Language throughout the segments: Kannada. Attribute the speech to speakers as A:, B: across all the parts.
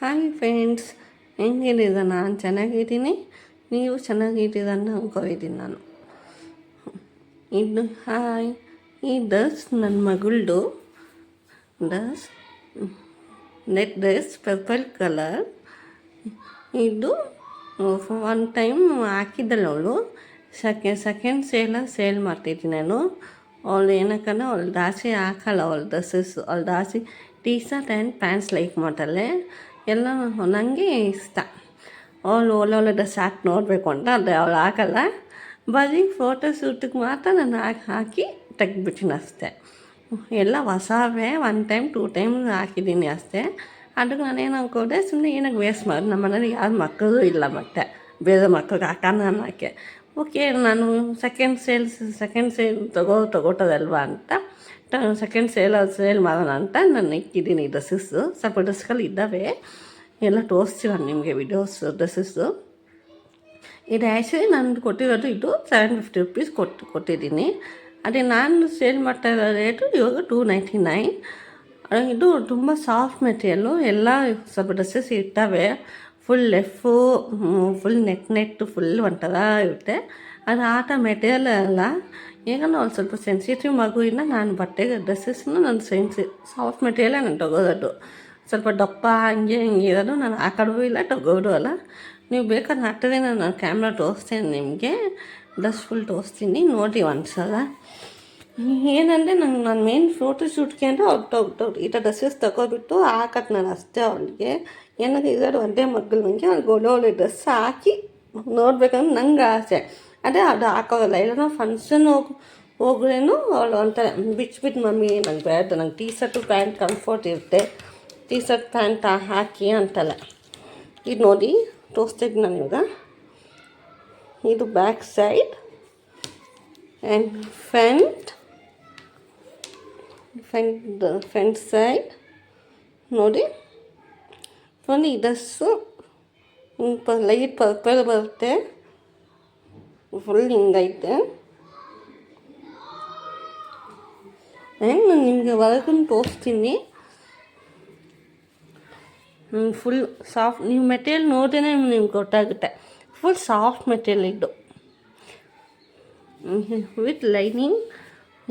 A: Hi friends, ಹೆಂಗಿದ್ದೀರ? ನಾನು ಚೆನ್ನಾಗಿದ್ದೀನಿ, ನೀವು ಚೆನ್ನಾಗಿದ್ದೀರ ಅಂತ ಅಂದ್ಕೊಂಡಿದ್ದೀನಿ ನಾನು. ಇದು ಈ ಡ್ರೆಸ್ ನನ್ನ ಮಗಳದು ಡ್ರೆಸ್, ಡ್ರೆಸ್ ಪರ್ಪಲ್ ಕಲರ್. ಇದು ಒನ್ ಟೈಮ್ ಹಾಕಿದ್ದಲ್ಲ ಅವಳು. ಸೆಕೆಂಡ್ ಸೇಲ್ ಮಾಡ್ತಿದ್ದೀನಿ ನಾನು. ಅವಳು ಏನಕ್ಕಂದ್ರೆ ಅವಳು ಜಾಸ್ತಿ ಹಾಕಲ್ಲ, ಅವಳು ಡ್ರೆಸ್ಸಸ್ಸು. ಅವಳು ಜಾಸ್ತಿ T shirt and pants like ಮಾಡ್ತಾಳೆ. ಎಲ್ಲ ನನಗೆ ಇಷ್ಟ. ಅವಳು ಒಳ್ಳೊಳ್ಳೆ ಡ್ರೆಸ್ ಹಾಕಿ ನೋಡಬೇಕು ಅಂತ, ಆದರೆ ಅವಳು ಹಾಕಲ್ಲ. ಬರೀ ಫೋಟೋ ಶೂಟಿಗೆ ಮಾತ್ರ ನಾನು ಹಾಕಿ ತೆಗ್ದುಬಿಟ್ಟಿನಿ ಅಷ್ಟೇ. ಎಲ್ಲ ಹೊಸವೇ, 1 ಟೈಮ್ 2 ಟೈಮ್ ಹಾಕಿದ್ದೀನಿ ಅಷ್ಟೇ. ಅದಕ್ಕೆ ನಾನೇನು ಅಂದ್ಕೊಂಡೆ, ಸುಮ್ಮನೆ ಏನಕ್ಕೆ ವೇಸ್ಟ್ ಮಾಡಿ, ನಮ್ಮ ಮನೇಲಿ ಯಾರು ಮಕ್ಕಳು ಇಲ್ಲ, ಮತ್ತು ಬೇರೆ ಮಕ್ಳಿಗೆ ಹಾಕೋಣ ಅನ್ನೋಕ್ಕೆ. ಓಕೆ, ನಾನು ಸೆಕೆಂಡ್ ಸೇಲ್ ತಗೋತದಲ್ವ ಅಂತ ಸೆಕೆಂಡ್ ಸೇಲ್ ಮಾಡೋಣ ಅಂತ ನಾನು ಇಕ್ಕಿದ್ದೀನಿ ಡ್ರೆಸ್ಸಸ್ಸು. ಸ್ವಲ್ಪ ಡ್ರೆಸ್ಗಳು ಇದ್ದಾವೆ, ಎಲ್ಲ ತೋರಿಸ್ತೀರ ನಿಮಗೆ ವಿಡಿಯೋಸ್ ಡ್ರೆಸ್ಸಸ್ಸು. ಇದು ಆ್ಯಕ್ಚುಲಿ ನಾನು ಕೊಟ್ಟಿರೋದು ಇದು 750 ರುಪೀಸ್ ಕೊಟ್ಟಿದ್ದೀನಿ. ಅದೇ ನಾನು ಸೇಲ್ ಮಾಡ್ತಾ ಇರೋ ರೇಟು ಇವಾಗ 299. ಇದು ತುಂಬ ಸಾಫ್ಟ್ ಮೆಟೀರಿಯಲ್ಲು. ಎಲ್ಲ ಸ್ವಲ್ಪ ಡ್ರೆಸ್ಸಸ್ ಇರ್ತವೆ, ಫುಲ್ ನೆಟ್ ಫುಲ್ ಒಂಥರ ಇರುತ್ತೆ. ಅದು ಆಟ ಮೆಟೀರಿಯಲ್ ಅಲ್ಲ. ಈಗ ಒಂದು ಸ್ವಲ್ಪ ಸೆನ್ಸಿಟಿವ್ ಮಗುವಿನ ನಾನು ಬಟ್ಟೆಗೆ ಡ್ರೆಸ್ಸಸ್ನ ನಾನು ಸಾಫ್ಟ್ ಮೆಟೀರಿಯಲೇ ನಾನು ತೊಗೋದು. ಸ್ವಲ್ಪ ದಪ್ಪ ಹಿಂಗೆ ಇರೋದು ನಾನು ಹಾಕೋದು ಇಲ್ಲ, ತೊಗೋದು ಅಲ್ಲ. ನೀವು ಬೇಕಾದ್ರೆ ಹಾಕ್ತದೆ, ನಾನು ಕ್ಯಾಮ್ರಾ ತೋರಿಸ್ತೇನೆ ನಿಮಗೆ, ಡ್ರೆಸ್ ಫುಲ್ ತೋರಿಸ್ತೀನಿ, ನೋಡಿ ಒಂದ್ಸಲ. ಏನಂದರೆ ನಾನು ಮೇನ್ ಫೋಟೋ ಶೂಟ್ಗೆ ಅಂದರೆ ಅವ್ರು ಈ ಥರ ಡ್ರೆಸ್ಸಸ್ ತಗೋಬಿಟ್ಟು ಹಾಕತ್ತೆ ನಾನು ಅಷ್ಟೇ. ಅವಳಿಗೆ ಏನಾದರೂ ಇರೋದು ಒಂದೇ ಮಕ್ಕಳು, ನನಗೆ ಅವ್ಳಿಗೆ ಒಳ್ಳೆ ಡ್ರೆಸ್ ಹಾಕಿ ನೋಡ್ಬೇಕಂದ್ರೆ ನಂಗೆ ಆಸೆ. ಅದೇ ಅದು ಹಾಕೋಲ್ಲ. ಇಲ್ಲ ಫಂಕ್ಷನ್ ಹೋಗ್ರೇನು ಅವಳು ಒಂಥರ ಬಿಟ್ಟು ಮಮ್ಮಿ ನಂಗೆ ಬೇಡ, ನಂಗೆ ಟೀ ಶರ್ಟು ಪ್ಯಾಂಟ್ ಕಂಫರ್ಟ್ ಇರುತ್ತೆ, ಟೀ ಶರ್ಟ್ ಪ್ಯಾಂಟ್ ಹಾಕಿ ಅಂತಲ್ಲ. ಇದು ನೋಡಿ ತೋರಿಸ್ತಿದ್ದೀನಿ ನಾನು ಇವಾಗ. ಇದು back side and front side ನೋಡಿ. ಈ ಡ್ರೆಸ್ಸು ಲೈಟ್ ಪರ್ಪಲ್ ಬರುತ್ತೆ, ಫುಲ್ ಹಿಂಗೈತೆ. ನಾನು ನಿಮಗೆ ಹೊರಗನ್ನು ತೋರಿಸ್ತೀನಿ. ಫುಲ್ ಸಾಫ್ಟ್, ನೀವು ಮೆಟೀರಿಯಲ್ ನೋಡಿದ್ರೆ ನಿಮ್ಗೆ ಗೊತ್ತಾಗುತ್ತೆ. ಫುಲ್ ಸಾಫ್ಟ್ ಮೆಟೀರಿಯಲ್ ಇದು, ವಿತ್ ಲೈನಿಂಗ್.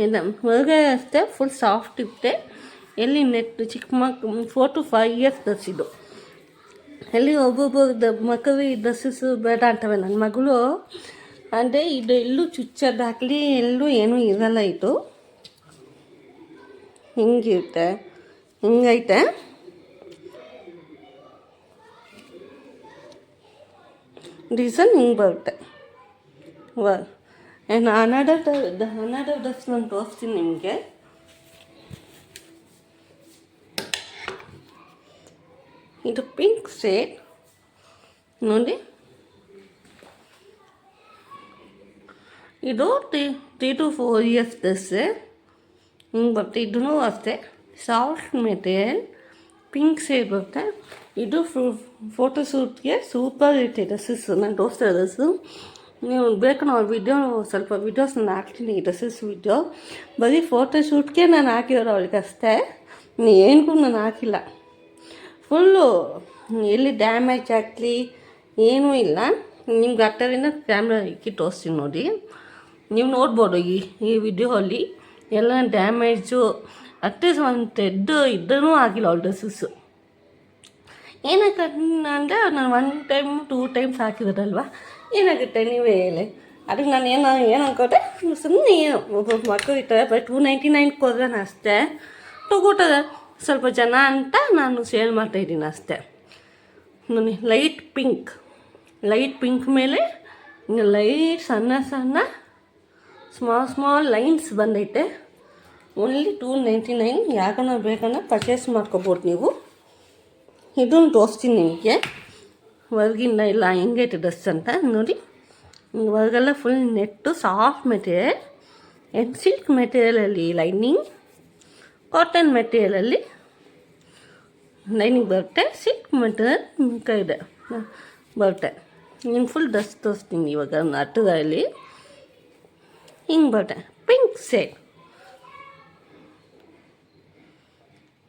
A: ಎಲ್ಲ ಹೊರಗೆ ಅಷ್ಟೇ ಫುಲ್ ಸಾಫ್ಟ್ ಇರುತ್ತೆ. ಎಲ್ಲಿ ನೆಟ್ ಚಿಕ್ಕ 4 to 5 years ಡ್ರೆಸ್ ಇದು. ಎಲ್ಲಿ ಒಬ್ಬೊಬ್ಬರು ಮಕ್ಕಳು ಈ ಡ್ರೆಸ್ಸಸ್ಸು ಬೇಡ ಅಂತವೆ. ನನ್ನ ಮಗಳು ಅಂದರೆ ಇದು ಎಲ್ಲೂ ಚುಚ್ಚೋದಾಗಲಿ ಎಲ್ಲೂ ಏನೂ ಇರಲ್ಲ. ಇದು ಹಿಂಗಿರುತ್ತೆ, ಹಿಂಗೈತೆ. ಡಿಸೈನ್ ಹಿಂಗೆ ಬರುತ್ತೆ. ಅನದರ್ ಡ್ರೆಸ್ ನಾನು ತೋರಿಸ್ತೀನಿ ನಿಮಗೆ. ಇದು ಪಿಂಕ್ ಶೇಡ್ ನೋಡಿ. ಇದು 3 to 4 years ಡ್ರೆಸ್ಸೆ, ಹಿಂಗೆ ಬರುತ್ತೆ. ಇದೂ ಅಷ್ಟೇ ಸಾಫ್ಟ್ ಮೆಟೀರಿಯಲ್, ಪಿಂಕ್ ಶೇಡ್ ಬರುತ್ತೆ. ಇದು ಫೋಟೋ ಶೂಟ್ಗೆ ಸೂಪರ್ ಇರುತ್ತೆ ಡ್ರೆಸ್ಸಸ್ಸು. ನಾನು ತೋರಿಸ್ತಾ ಡ್ರೆಸ್ಸು, ನೀವು ಬೇಕು ನಾವು ಸ್ವಲ್ಪ ವೀಡಿಯೋಸ್ ನಾನು ಹಾಕ್ತೀನಿ, ಈ ಡ್ರೆಸ್ಸಸ್ ವೀಡಿಯೋ. ಬರೀ ಫೋಟೋ ಶೂಟ್ಗೆ ನಾನು ಹಾಕಿರೋರು ಅವಳಿಗೆ ಅಷ್ಟೇ, ಏನಕ್ಕೂ ನಾನು ಹಾಕಿಲ್ಲ. ಫುಲ್ಲು ಎಲ್ಲಿ ಡ್ಯಾಮೇಜ್ ಆಗಲಿ ಏನೂ ಇಲ್ಲ. ನಿಮ್ಗೆ ಹತ್ತರಿಂದ ಕ್ಯಾಮ್ರಾ ಇಕ್ಕಿ ತೋರಿಸ್ತೀನಿ ನೋಡಿ, ನೀವು ನೋಡ್ಬೋದು. ಈ ವಿಡಿಯೋಲ್ಲಿ ಎಲ್ಲ ಡ್ಯಾಮೇಜು ಅಟ್ಲೀಸ್ಟ್ ಒಂದು ಥ್ರೆಡ್ ಇದ್ದೂ ಆಗಿಲ್ಲ ಅವಳ ಡ್ರೆಸ್ಸಸ್ಸು. ಏನಕ್ಕೆ ಅಂದರೆ ನಾನು 1 ಟೈಮ್ 2 ಟೈಮ್ಸ್ ಹಾಕಿರೋದಲ್ವ, ಏನಾಗುತ್ತೆ ನೀವೇ ಹೇಳಿ. ಅದಕ್ಕೆ ನಾನು ಏನು ಅನ್ಕೋತೆ, ಸುಮ್ಮನೆ ಒಬ್ಬೊಬ್ಬ ಮಕ್ಕಳು ಇರ್ತಾರೆ, ಬರೀ 299 ಹೋಗೋಣ ಅಷ್ಟೇ, ತಗೋತಾರೆ ಸ್ವಲ್ಪ ಜನ ಅಂತ ನಾನು ಸೇಲ್ ಮಾಡ್ತಾಯಿದ್ದೀನಿ ಅಷ್ಟೇ. ನೋಡಿ, ಲೈಟ್ ಪಿಂಕ್ ಮೇಲೆ ಲೈಟ್ ಸಣ್ಣ ಸ್ಮಾಲ್ ಲೈನ್ಸ್ ಬಂದೈತೆ. ಓನ್ಲಿ 299. ಯಾಕನ್ನ ಬೇಕನ್ನ ಪರ್ಚೇಸ್ ಮಾಡ್ಕೊಬೋದು ನೀವು. ಇದನ್ನು ತೋರಿಸ್ತೀನಿ ನಿಮಗೆ ಹೊರಗಿಂದ ಇಲ್ಲ ಹೆಂಗೈತೆ ಡ್ರೆಸ್ ಅಂತ ನೋಡಿ. ಹೊರಗೆಲ್ಲ full net soft material and silk ಮೆಟೀರಿಯಲಲ್ಲಿ ಲೈನಿಂಗ್, ಕಾಟನ್ ಮೆಟೀರಿಯಲಲ್ಲಿ ಲೈನಿಂಗ್ ಬರುತ್ತೆ, ಸಿಲ್ಕ್ ಮೆಟೀರಿಯಲ್ ಕೈದೆ ಬರುತ್ತೆ. ನಿಮ್ಗೆ ಫುಲ್ ಡ್ರೆಸ್ ತೋರಿಸ್ತೀನಿ ಇವಾಗ. ಹತ್ತದಲ್ಲಿ ಹಿಂಗೆ ಬರುತ್ತೆ, ಪಿಂಕ್ ಶೇಡ್.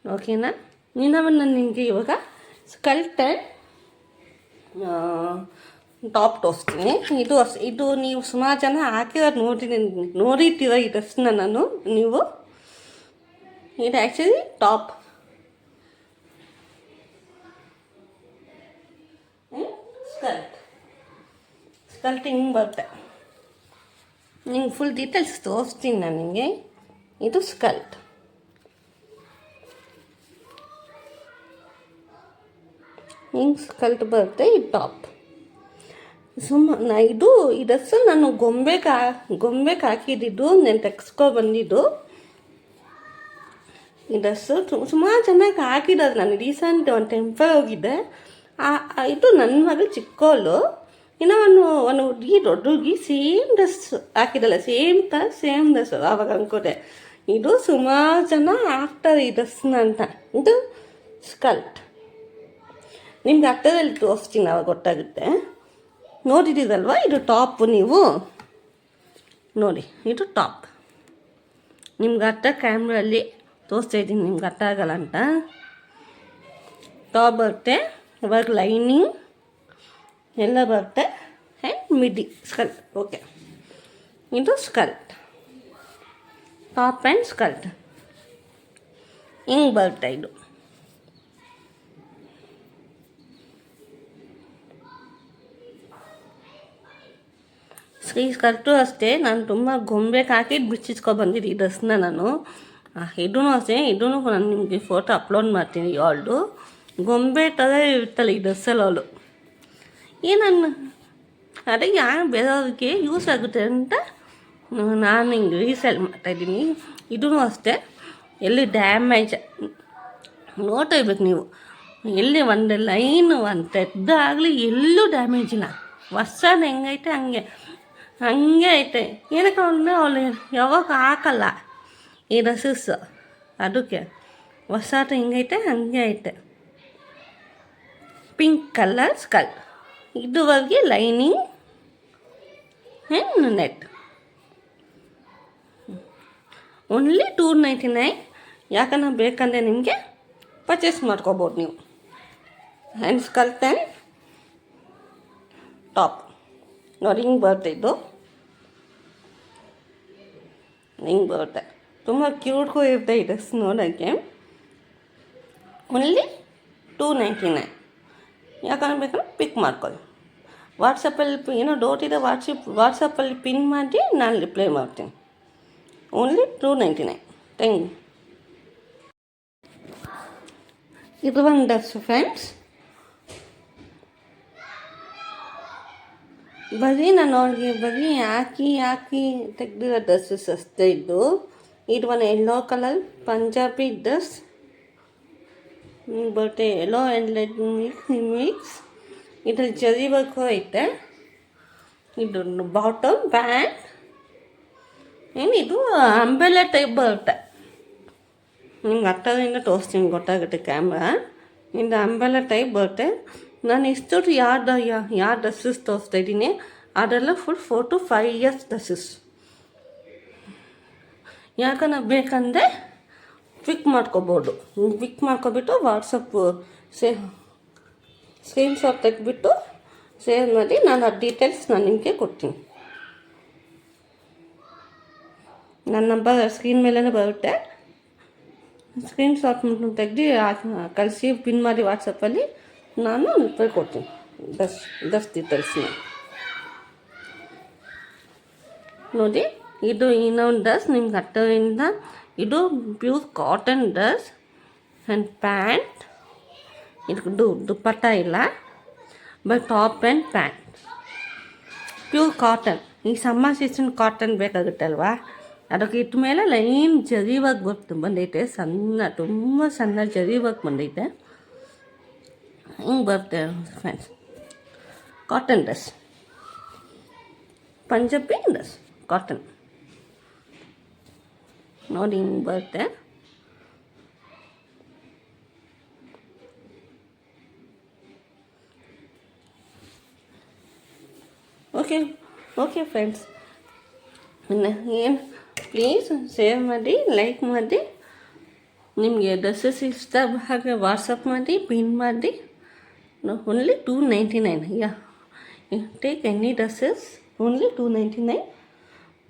A: ಓಕೆನಾ? ನಾನು ನಿಮಗೆ ಇವಾಗ ಸ್ಕಲ್ಟ್ ಟಾಪ್ ತೋರಿಸ್ತೀನಿ. ಇದು ನೀವು ಸುಮಾರು ಜನ ಹಾಕಿರೋದು ನೋಡಿರ್ತೀರ ಈ ಡ್ರೆಸ್ನ ನೀವು. ಇದು ಆ್ಯಕ್ಚುಲಿ ಟಾಪ್ ಸ್ಕಲ್ಟ್ ಹಿಂಗೆ ಬರುತ್ತೆ. ನಿಂಗೆ ಫುಲ್ ಡೀಟೇಲ್ಸ್ ತೋರಿಸ್ತೀನಿ ನಾನು ನಿಮಗೆ. ಇದು ಸ್ಕಲ್ಟ್. ಹಿಂಗೆ ಸ್ಕಲ್ಟ್ ಬರುತ್ತೆ. ಇದು ಟಾಪ್. ಇದು ಈ ಡ್ರೆಸ್ಸು ನಾನು ಗೊಂಬೆಗೆ ಹಾಕಿದ್ದು, ನಾನು ಬಂದಿದ್ದು ಈ ಡ್ರೆಸ್ಸು. ಸುಮಾರು ಚೆನ್ನಾಗಿ ಹಾಕಿರೋದು. ನಾನು ರೀಸೆಂಟ್ ಒಂದು ಟೆಂಪಲ್ ಹೋಗಿದ್ದೆ. ಇದು ನನ್ನ ಮಗಳು ಚಿಕ್ಕವಳು. ಇನ್ನು ಒಂದು ಹುಡುಗಿ ದೊಡ್ಡ ಹುಡುಗಿ ಸೇಮ್ ಡ್ರೆಸ್ ಹಾಕಿದಲ್ಲ, ಸೇಮ್ ಕಲರ್ ಸೇಮ್ ಡ್ರೆಸ್. ಆವಾಗ ಅನ್ಕೋದೆ ಇದು ಸುಮಾರು ಜನ ಹಾಕ್ತಾರೆ ಈ ಡ್ರೆಸ್ನ ಅಂತ. ಇದು ಸ್ಕಲ್ಟ್. ನಿಮ್ಗೆ ಹತ್ತದಲ್ಲಿ ತೋರಿಸ್ತೀನಿ, ಅವಾಗ ಗೊತ್ತಾಗುತ್ತೆ. ನೋಡಿದ್ದೀರಲ್ವ, ಇದು ಟಾಪು. ನೀವು ನೋಡಿ, ಇದು ಟಾಪ್. ನಿಮ್ಗೆ ಅರ್ಥ ಕ್ಯಾಮ್ರಲ್ಲಿ ತೋರಿಸ್ತಾ ಇದ್ದೀನಿ, ನಿಮ್ಗೆ ಅರ್ಥ ಆಗಲ್ಲ ಅಂತ. ಟಾಪ್ ಬರುತ್ತೆ, ಇವಾಗ ಲೈನಿಂಗ್ ಎಲ್ಲ ಬರುತ್ತೆ, ಆ್ಯಂಡ್ ಮಿಡಿ ಸ್ಕಲ್ಟ್. ಓಕೆ, ಇದು ಸ್ಕಲ್ಟ್, ಟಾಪ್ ಆ್ಯಂಡ್ ಸ್ಕಲ್ಟ್ ಹಿಂಗೆ ಬರುತ್ತೆ. ಇದು ಸ್ಕರ್ಟು ಅಷ್ಟೇ. ನಾನು ತುಂಬ ಗೊಂಬೆಗೆ ಹಾಕಿದ್ದು ಬಿಚ್ಚಿಸ್ಕೊಬಂದಿದ್ದು ಈ ಡ್ರೆಸ್ನ ನಾನು. ಇದೂ ಅಷ್ಟೇ. ಇದೂ ನಾನು ನಿಮಗೆ ಫೋಟೋ ಅಪ್ಲೋಡ್ ಮಾಡ್ತೀನಿ. ಅವಳು ಗೊಂಬೆ ಥರ ಇರ್ತಲ್ಲ ಈ ಡ್ರೆಸ್ಸಲ್ಲಿ ಅವಳು. ನಾನು ಅದೇ ಯಾರು ಬೇರೆಯವ್ರಿಗೆ ಯೂಸ್ ಆಗುತ್ತೆ ಅಂತ ನಾನು ಹಿಂಗೆ ರೀಸೇಲ್ ಮಾಡ್ತಾಯಿದ್ದೀನಿ. ಇದೂ ಅಷ್ಟೇ. ಎಲ್ಲಿ ಡ್ಯಾಮೇಜ್ ನೋಡ್ತಾ ಇರ್ಬೇಕು ನೀವು. ಎಲ್ಲಿ ಒಂದು ಲೈನ್ ಒಂದು ತೆದ್ದು ಆಗಲಿ ಎಲ್ಲೂ ಡ್ಯಾಮೇಜ್ ಇಲ್ಲ. ಹೊಸದು ಹೆಂಗೈತೆ ಹಂಗೆ ಐತೆ. ಏನಕ್ಕೆ ಅವಳು ಯಾವಾಗ ಹಾಕಲ್ಲ ಈ ಡ್ರೆಸ್ಸಸ್, ಅದಕ್ಕೆ ಹೊಸದು ಹಿಂಗೈತೆ ಹಂಗೆ ಐತೆ. Pink colour skirt. ಇದುವರೆಗೆ ಲೈನಿಂಗ್ ಆ್ಯಂಡ್ ನೆಟ್. ಓನ್ಲಿ $299. ಯಾಕಂದ್ರೆ ಬೇಕಂದರೆ ನಿಮಗೆ ಪರ್ಚೇಸ್ ಮಾಡ್ಕೋಬೋದು ನೀವು. ಆ್ಯಂಡ್ ಸ್ಕಲ್ಟ್ ಆ್ಯಂಡ್ ಟಾಪ್ ನೋಡಿ ಹಿಂಗೆ ಬರುತ್ತೆ. ಇದು ಹಿಂಗೆ ಬರುತ್ತೆ. ತುಂಬ ಕ್ಯೂಟ್ಗೂ ಇರುತ್ತೆ ಈ ಡ್ರೆಸ್ ನೋಡೋಕ್ಕೆ. ಓನ್ಲಿ $299. ಯಾಕಂದ್ರೆ ಬೇಕಾದ್ರೆ ಪಿಕ್ ಮಾಡ್ಕೊಳ್ಳಿ. ವಾಟ್ಸಪ್ಪಲ್ಲಿ ಏನೋ ಡೌಟ್ ಇದೆ, ವಾಟ್ಸಪ್ಪಲ್ಲಿ ಪಿನ್ ಮಾಡಿ ನಾನು ರಿಪ್ಲೈ ಮಾಡ್ತೀನಿ. ಓನ್ಲಿ $299. Thank you. ಇದು ಒಂದು ಡ್ರೆಸ್ ಫ್ರೆಂಡ್ಸ್. ನಾನು ಅವ್ಳಿಗೆ ಹಾಕಿ ತೆಗೆದಿರೋ ಡ್ರೆಸ್ಸಸ್ ಅಷ್ಟೇ ಇದ್ದು. ಇದು ಒಂದು yellow colour Punjabi dress but yellow and red mix. ಇದ್ರಲ್ಲಿ ಜರಿ ವರ್ಕು ಐತೆ. ಇದು ಬಾಟಮ್ ಪ್ಯಾಂಟ್. ಇದು ಅಂಬೆಲ್ಲ ಟೈಪ್ ಬರುತ್ತೆ. ನಿಮ್ಗೆ ಹತ್ತದಿಂದ ತೋರಿಸ್ತೀನಿ, ಗೊತ್ತಾಗುತ್ತೆ ಕ್ಯಾಮ್ರಾ. ಇದು ಅಂಬೆಲ್ಲ ಟೈಪ್ ಬರುತ್ತೆ. ನಾನು ಇಷ್ಟು ಯಾವ ಡ್ರೆಸ್ಸಸ್ ತೋರಿಸ್ತಾ ಇದ್ದೀನಿ ಅದೆಲ್ಲ ಫುಲ್ 4 to 5 years ಡ್ರೆಸ್ಸಸ್. ಯಾಕಂದ್ರೆ ಬೇಕಂದರೆ ಪಿಕ್ ಮಾಡ್ಕೋಬೋದು. ಪಿಕ್ ಮಾಡ್ಕೊಬಿಟ್ಟು ವಾಟ್ಸಪ್ ಸ್ಕ್ರೀನ್ಶಾಟ್ ತೆಗೆದ್ಬಿಟ್ಟು ಶೇರ್ ಮಾಡಿ. ನಾನು ಆ ಡೀಟೇಲ್ಸ್ ನಾನು ನಿಮಗೆ ಕೊಡ್ತೀನಿ. ನನ್ನ ನಂಬರ್ ಸ್ಕ್ರೀನ್ ಮೇಲೇ ಬರುತ್ತೆ. ಸ್ಕ್ರೀನ್ಶಾಟ್ ತೆಗೆದು ಕಳಿಸಿ ಪಿನ್ ಮಾಡಿ ವಾಟ್ಸಪ್ಪಲ್ಲಿ ನಾನು ರಿಪ್ಲೈ ಕೊಡ್ತೀನಿ. ಡ್ರೆಸ್ ಡೀಟೇಲ್ಸ್ನ ನೋಡಿ. ಇದು ಇನ್ನೊಂದು ಡ್ರೆಸ್ ನಿಮ್ಗೆ ಹತ್ತರಿಂದ. ಇದು pure cotton dress and pant. ಇದು ದುಪ್ಪಟ್ಟ ಇಲ್ಲ, but top and pant pure cotton. ಈ ಸಮ್ಮರ್ ಸೀಸನ್ ಕಾಟನ್ ಬೇಕಾಗುತ್ತಲ್ವಾ, ಅದಕ್ಕೆ ಇಟ್ಟ ಮೇಲೆ ಲೈನ್ ಜರಿ ವರ್ಕ್ ಬಂದೈತೆ. ತುಂಬ ಸಣ್ಣ ಜರಿ ವರ್ಕ್ ಬಂದೈತೆ. ಹಿಂಗೆ ಬರುತ್ತೆ friends. Cotton dress, Punjabi dress cotton ನೋಡಿ ಹಿಂಗೆ ಬರುತ್ತೆ. ಓಕೆ ಫ್ರೆಂಡ್ಸ್, ಏನು ಪ್ಲೀಸ್ ಶೇರ್ ಮಾಡಿ, ಲೈಕ್ ಮಾಡಿ. ನಿಮಗೆ ಡ್ರೆಸ್ಸಸ್ ಇಷ್ಟ ಹಾಗೆ ವಾಟ್ಸಪ್ ಮಾಡಿ, ಪಿನ್ ಮಾಡಿ. No, only 299. Yeah. Take any dresses, only 299.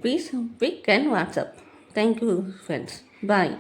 A: Please pick and WhatsApp. Thank you, friends. Bye.